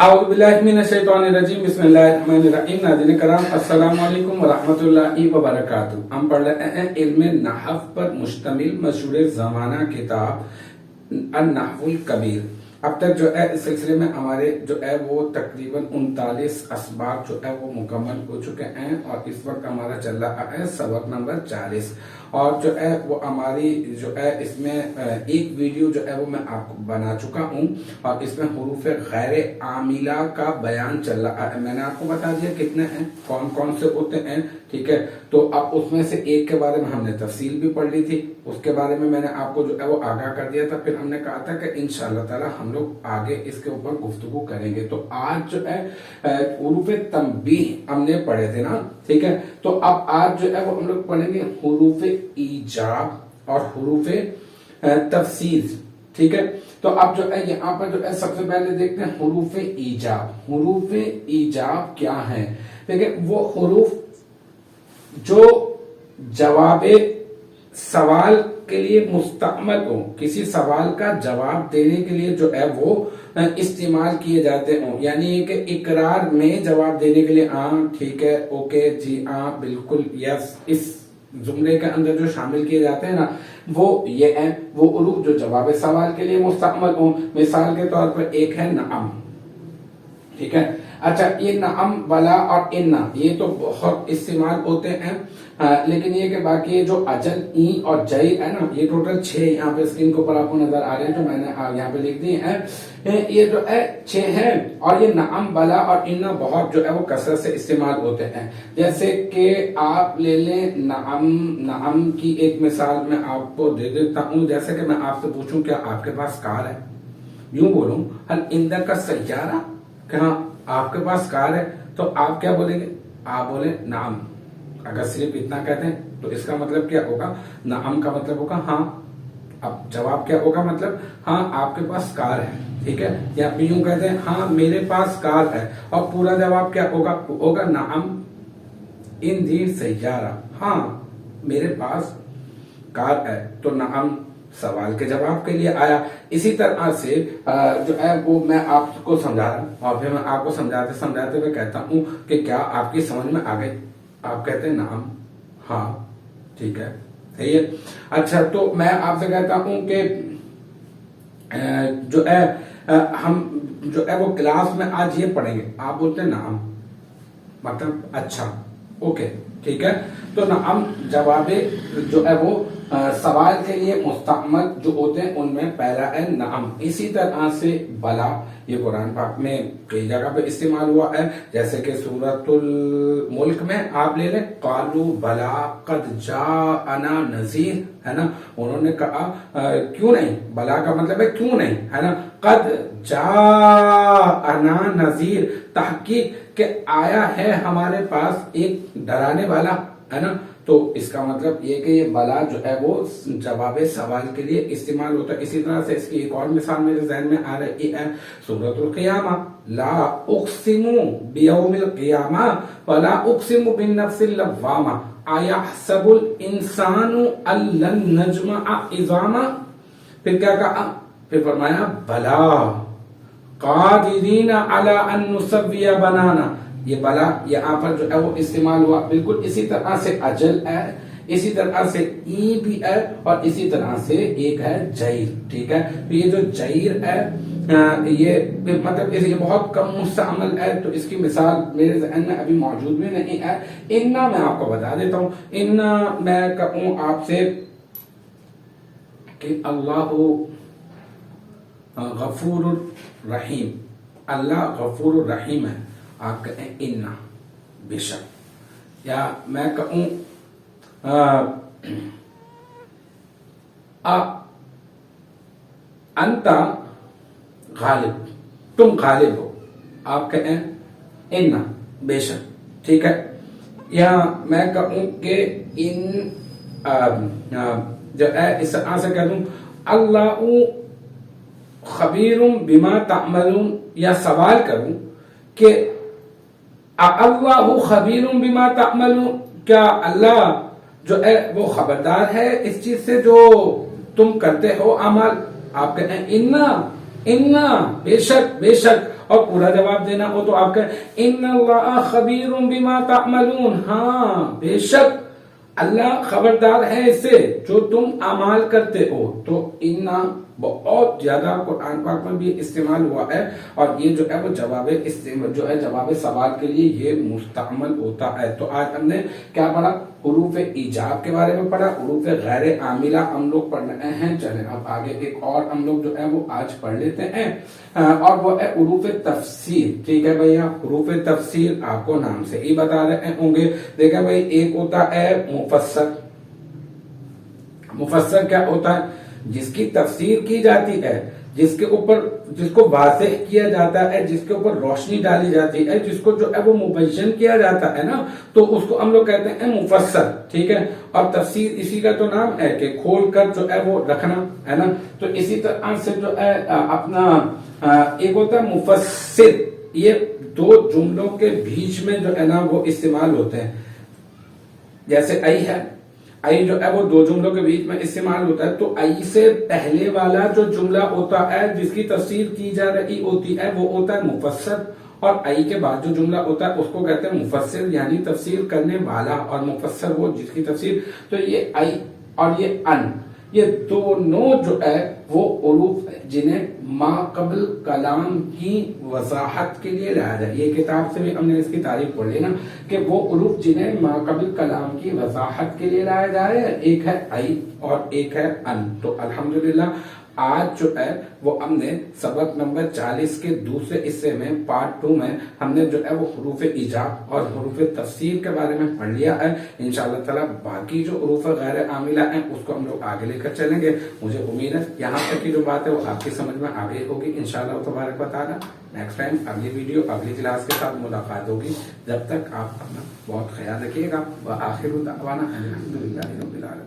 औज़ुबिल्लाहिमिनश्शैतानिर्रजीम बिस्मिल्लाहिर्रहमानिर्रहीम। नाज़रीन कराम अस्सलाम वालेकुम व रहमतुल्लाहि व बरकातुहू। हम पढ़ रहे हैं इल्म नहव पर मुश्तमिल मशहूर ज़माना किताब अन-नहवुल कबीर। अब तक जो है इस सिलसिले में हमारे जो है वो तकरीबन 39 असबाब जो है वो मुकम्मल हो चुके हैं और इस वक्त हमारा चल रहा है सबक नंबर 40 और जो है वो हमारी जो है इसमें एक वीडियो जो है वो मैं आपको बना चुका हूँ और इसमें हुरूफ गैर आमिला का बयान चल रहा है। मैंने आपको बता दिया कितने हैं, कौन कौन से होते हैं, ठीक है। तो अब उसमें से एक के बारे में हमने तफसील भी पढ़ ली थी, उसके बारे में मैंने आपको जो है वो आगाह कर दिया था। फिर हमने कहा था कि इंशाअल्लाह ताला हम लोग आगे इसके ऊपर गुफ्तगू करेंगे। तो आज जो है हुरूफ तंबीह हमने पढ़े थे ना, ठीक है। तो अब आज जो है वो हम लोग पढ़ेंगे हुरूफ ईजाब और हुरूफ तफसील, ठीक है। तो अब जो है यहाँ पर जो है सबसे पहले देखते हैं हुरूफ ईजाब। हुरूफ ईजाब क्या है? देखिए वो हुरूफ जो जवाबे सवाल के लिए मुस्तअमल हो, किसी सवाल का जवाब देने के लिए जो है वो इस्तेमाल किए जाते हो, यानी कि इकरार में जवाब देने के लिए हाँ ठीक है, ओके जी, हाँ बिल्कुल, यस, इस जुमले के अंदर जो शामिल किए जाते हैं ना वो ये है वो हुरूफ जो जवाब सवाल के लिए मुस्तअमल हो। मिसाल के तौर पर एक है नअम, ठीक है। अच्छा, ये नअम, बला और इन्ना ये तो बहुत इस्तेमाल होते हैं, लेकिन ये कि बाकी जो अजल, ई और जई है ना, ये टोटल 6 यहाँ पे स्क्रीन के ऊपर आपको नजर आ रहे हैं जो मैंने यहाँ पे लिख दिए हैं। ये जो है 6 हैं और ये नअम, बला और इन्ना बहुत जो है वो कसरत से इस्तेमाल होते हैं। जैसे कि आप ले लें नअम, नअम की एक मिसाल मैं आपको दे देता हूँ। जैसे कि मैं आपसे पूछूं क्या आपके पास कार है, यूं बोलूं हल इंदर का सैयारा, क्या आपके पास कार है, तो आप क्या बोलेंगे? आप बोले नाम। अगर सिर्फ इतना कहते हैं तो इसका मतलब क्या होगा? नाम का मतलब होगा हाँ। अब जवाब क्या होगा? मतलब हाँ आपके पास कार है, ठीक है। या फिर यूं कहते हैं हाँ मेरे पास कार है और पूरा जवाब क्या होगा? होगा नाम इंदीर सैयारा, हाँ मेरे पास कार है। तो नाम सवाल के जवाब के लिए आया। इसी तरह से जो है वो मैं आपको समझा रहा हूँ और फिर मैं आपको समझाते समझाते हुए कहता हूँ कि क्या आपकी समझ में आ गई? आप कहते हैं नाम, हाँ ठीक है, सही है। अच्छा, तो मैं आपसे कहता हूँ कि जो है हम जो है वो क्लास में आज ये पढ़ेंगे। आप बोलते हैं नाम, मतलब अच्छा, ओके, ठीक है। तो नाम जवाबे जो है वो सवाल के लिए मुस्तअमल जो होते हैं उनमें पहला है नाम। इसी तरह से बला, ये कुरान पाक में कई जगह पे इस्तेमाल हुआ है। जैसे कि सूरतुल मुल्क में आप ले लें, कालू बला कद जाअना नज़ीर, है ना। उन्होंने कहा क्यों नहीं, बला का मतलब है क्यों नहीं, है ना। कद जाअना नज़ीर, तहकीक के आया है हमारे पास एक डराने वाला, है ना। तो इसका मतलब ये कि ये बला जो है वो जवाब सवाल के लिए इस्तेमाल होता है। इसी तरह से इसकी एक और मिसाल मेरे ज़हन में आ रही है, सूरतुल क़ियामा, ला उक़्सिमु बियौमिल क़ियामा वला उक़्सिमु बिन्नफ्सिल लव्वामा अयहसबुल इंसानु अल्लन नजमअ इज़ामा। फिर क्या कहा? फिर फरमाया बला कादिरीन अला अन नुसव्विय बनाना। ये बला यहाँ पर जो है वो इस्तेमाल हुआ। बिल्कुल इसी तरह से अजल है, इसी तरह से ई भी है और इसी तरह से एक है जैर, ठीक है। तो ये जो जैर है ये मतलब ये बहुत कम मुस्तअमल है, तो इसकी मिसाल मेरे ज़हन में अभी मौजूद भी नहीं है। इन्ना मैं आपको बता देता हूँ। इन्ना मैं कहूँ आपसे कि अल्लाहु गफूरुर रहीम, अल्लाह गफूरुर रहीम है, आप कहें इन्ना बेशक। या मैं कहूं अंता गालिब, तुम गालिब हो, आप कहें इन्ना बेशक, ठीक है। या मैं कहूं कि इन जो है इस तरह से कह दूं अल्लाहु खबीरुम बिमा तामलून, या सवाल करूं कि अल्लाहु खबीरुम बिमा तामलून, क्या अल्लाह जो है वो खबरदार है इस चीज से जो तुम करते हो अमल। आप कहते हैं इन्ना इन्ना बेशक बेशक, और पूरा जवाब देना हो तो आप कहें इन्नल्लाह खबीरुम बिमा तामलून, हाँ बेशक अल्लाह खबरदार है इससे जो तुम अमाल करते हो। तो इन्ना बहुत ज्यादा कुरान पाक में भी इस्तेमाल हुआ है, और ये जो है वो जवाब सवाल के लिए ये मुस्तअमल होता है। तो आज हमने क्या पढ़ा, हुरूफ ईजाब के बारे में पढ़ा, हुरूफ गैर आमिला हम लोग पढ़ रहे हैं। चले अब आगे एक और हम लोग जो है वो आज पढ़ लेते हैं, और वो है हुरूफ तफसीर। ठीक है भैया, हुरूफ तफसीर आपको नाम से ही बता रहे होंगे। देखा भाई, एक होता है मुफस्सर। मुफस्सर क्या होता है, जिसकी तफसीर की जाती है, जिसको वाज़ेह किया जाता है, जिसके ऊपर रोशनी डाली जाती है, जिसको जो है वो मुबय्यन किया जाता है ना, तो उसको हम लोग कहते हैं मुफस्सर। ठीक है, और तफसीर इसी का तो नाम है कि खोल कर जो है वो रखना, है ना। तो इसी तरह से जो है अपना एक होता है मुफस्सिर, ये दो जुमलों के बीच में जो है ना वो इस्तेमाल होते हैं। जैसे आई है, आई जो है वो दो जुमलों के बीच में इस्तेमाल होता है। तो आई से पहले वाला जो जुमला होता है जिसकी तफसीर की जा रही होती है वो होता है मुफस्सर, और आई के बाद जो जुमला होता है उसको कहते हैं मुफस्सिर, यानी तफसीर करने वाला, और मुफस्सर वो जिसकी तफसीर। तो ये आई और ये अन, ये दोनों जो है वो उरूफ जिन्हें माक़बिल कलाम की वजाहत के लिए लाया जाए। ये किताब से भी हमने इसकी तारीफ पढ़ ली ना, कि वो उरूफ जिन्हें माक़बिल कलाम की वजाहत के लिए लाया जाए, एक है आई और एक है अन। तो अल्हम्दुलिल्लाह आज जो है वो हमने सबक नंबर 40 के दूसरे हिस्से में पार्ट 2 में हमने जो है वो हुरूफ ईजाब और हुरूफ तफसीर के बारे में पढ़ लिया है। इंशाअल्लाह ताला बाकी जो हुरूफ गैर आमिला हैं उसको हम लोग आगे लेकर चलेंगे। मुझे उम्मीद है यहाँ तक की जो बात है वो आपकी समझ में आ गई होगी इंशाअल्लाह तबारक व तआला। नेक्स्ट टाइम अगली वीडियो अगली क्लास के साथ मुलाकात होगी। जब तक आप अपना बहुत ख्याल रखिएगा। व आखिर दावाना अल्हम्दुलिल्लाहि रब्बिल आलमीन।